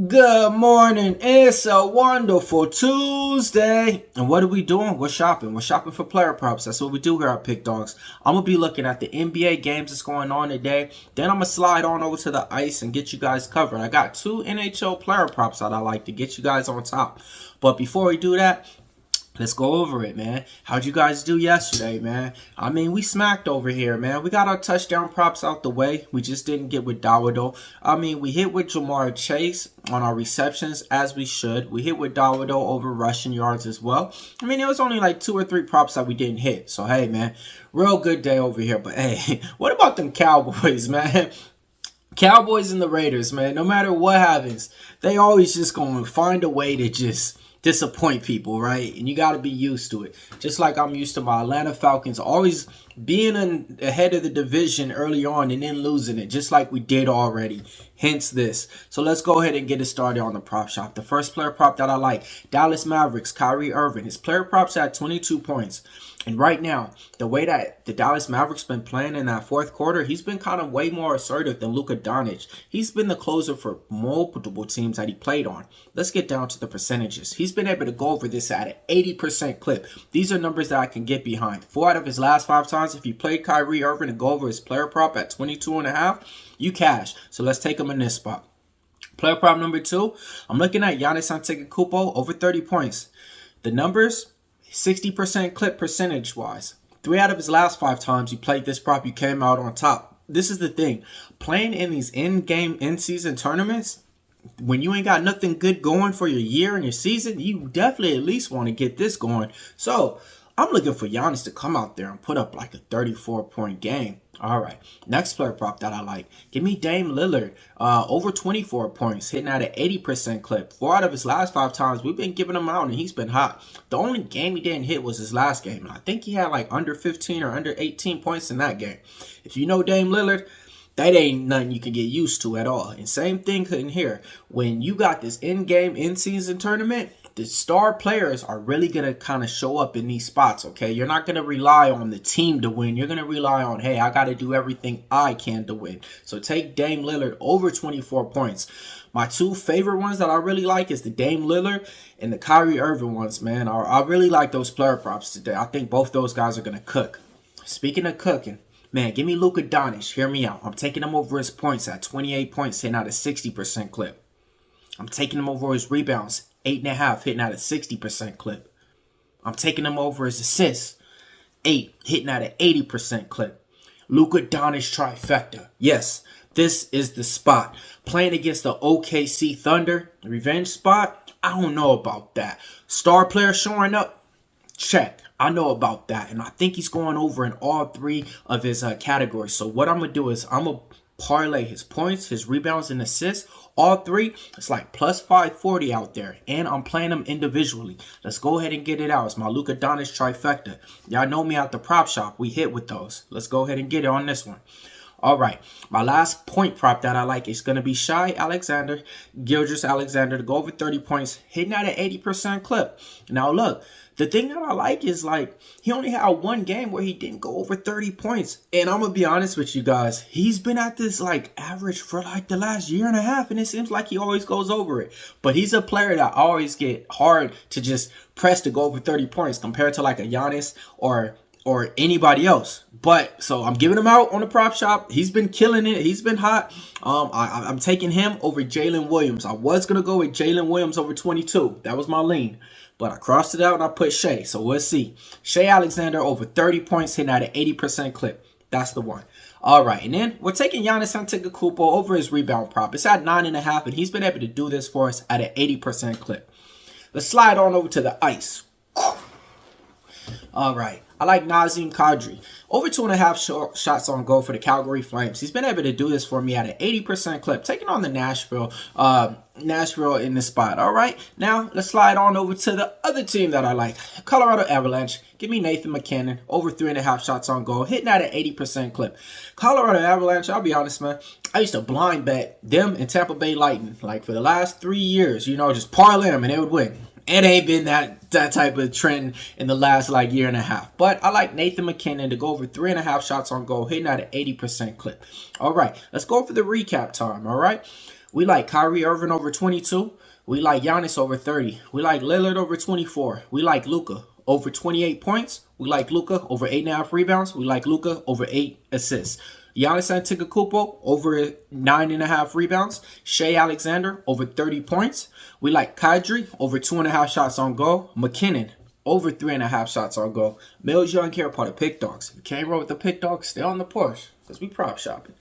Good morning. It's a wonderful Tuesday. And what are we doing? We're shopping. We're shopping for player props. That's what we do here at PickDawgz. I'm going to be looking at the NBA games that's going on today. Then I'm going to slide on over to the ice and get you guys covered. I got two NHL player props that I like to get you guys on top. But before we do that, let's go over it, man. How'd you guys do yesterday, man? I mean, we smacked over here, man. We got our touchdown props out the way. We just didn't get with Dawado. I mean, we hit with Jamar Chase on our receptions, as we should. We hit with Dawado over rushing yards as well. I mean, it was only like 2 or 3 props that we didn't hit. So, hey, man, real good day over here. But, hey, what about them Cowboys, man? Cowboys and the Raiders, man, no matter what happens, they always just going to find a way to just disappoint people, right? And you got to be used to it. Just like I'm used to my Atlanta Falcons always being ahead of the division early on and then losing it, just like we did already. Hence this. So let's go ahead and get it started on the prop shop. The first player prop that I like, Dallas Mavericks, Kyrie Irving. His player props at 22 points. And right now, the way that the Dallas Mavericks been playing in that fourth quarter, he's been kind of way more assertive than Luka Doncic. He's been the closer for multiple teams that he played on. Let's get down to the percentages. He's been able to go over this at an 80% clip. These are numbers that I can get behind. 4 out of his last 5 times, if you played Kyrie Irving and go over his player prop at 22.5, you cash. So let's take him in this spot. Player prop number 2, I'm looking at Giannis Antetokounmpo over 30 points. The numbers, 60% clip percentage wise. 3 out of his last 5 times you played this prop, you came out on top. This is the thing. Playing in these in-game, in-season tournaments, when you ain't got nothing good going for your year and your season, you definitely at least want to get this going. So I'm looking for Giannis to come out there and put up like a 34-point game. All right, next player prop that I like. Give me Dame Lillard over 24 points, hitting at an 80% clip. 4 out of his last 5 times, we've been giving him out, and he's been hot. The only game he didn't hit was his last game, and I think he had like under 15 or under 18 points in that game. If you know Dame Lillard, that ain't nothing you can get used to at all. And same thing in here. When you got this in-game, in-season tournament, the star players are really going to kind of show up in these spots, okay? You're not going to rely on the team to win. You're going to rely on, hey, I got to do everything I can to win. So take Dame Lillard over 24 points. My 2 favorite ones that I really like is the Dame Lillard and the Kyrie Irving ones, man. I really like those player props today. I think both those guys are going to cook. Speaking of cooking, man, give me Luka Doncic. Hear me out. I'm taking him over his points at 28 points, hitting out a 60% clip. I'm taking him over his rebounds, 8.5, hitting at a 60% clip. I'm taking him over his assists, 8, hitting at an 80% clip. Luka Doncic trifecta. Yes, this is the spot. Playing against the OKC Thunder, revenge spot, I don't know about that. Star player showing up, check. I know about that, and I think he's going over in all 3 of his categories. So what I'm going to do is I'm going to parlay his points, his rebounds, and assists. All 3, it's like plus 540 out there, and I'm playing them individually. Let's go ahead and get it out. It's my Luka Doncic trifecta. Y'all know me at the prop shop. We hit with those. Let's go ahead and get it on this one. All right, my last point prop that I like is going to be Gilgeous-Alexander to go over 30 points, hitting at an 80% clip. Now, look, the thing that I like is, like, he only had 1 game where he didn't go over 30 points. And I'm going to be honest with you guys, he's been at this, like, average for, like, the last year and a half, and it seems like he always goes over it. But he's a player that always get hard to just press to go over 30 points compared to, like, a Giannis or anybody else. But so I'm giving him out on the prop shop. He's been killing it. He's been hot. I'm taking him over Jalen Williams. I was gonna go with Jalen Williams over 22. That was my lean, but I crossed it out and I put Shai. So we'll see. Shai Alexander over 30 points, hitting at an 80% clip. That's the one. All right, and then we're taking Giannis Antetokounmpo over his rebound prop. It's at 9.5, and he's been able to do this for us at an 80% clip. Let's slide on over to the ice. All right. I like Nazem Kadri. Over 2.5 shots on goal for the Calgary Flames. He's been able to do this for me at an 80% clip. Taking on the Nashville in this spot. All right. Now, let's slide on over to the other team that I like. Colorado Avalanche. Give me Nathan McKinnon. Over 3.5 shots on goal. Hitting at an 80% clip. Colorado Avalanche, I'll be honest, man. I used to blind bet them and Tampa Bay Lightning. Like, for the last 3 years, you know, just parlay them and they would win. It ain't been that type of trend in the last like year and a half. But I like Nathan McKinnon to go over 3.5 shots on goal, hitting at an 80% clip. All right, let's go for the recap time. All right, We like Kyrie Irving over 22. We like Giannis over 30. We like Lillard over 24. We like Luka over 28 points. We like Luka over 8.5 rebounds. We like Luka over 8 assists. Giannis Antetokounmpo over 9.5 rebounds. Shai Alexander over 30 points. We like Kadri over 2.5 shots on goal. McKinnon over 3.5 shots on goal. Millz, you don't care about the Pick Dawgz. If you can't roll with the Pick Dawgz, stay on the Porsche because we prop shopping.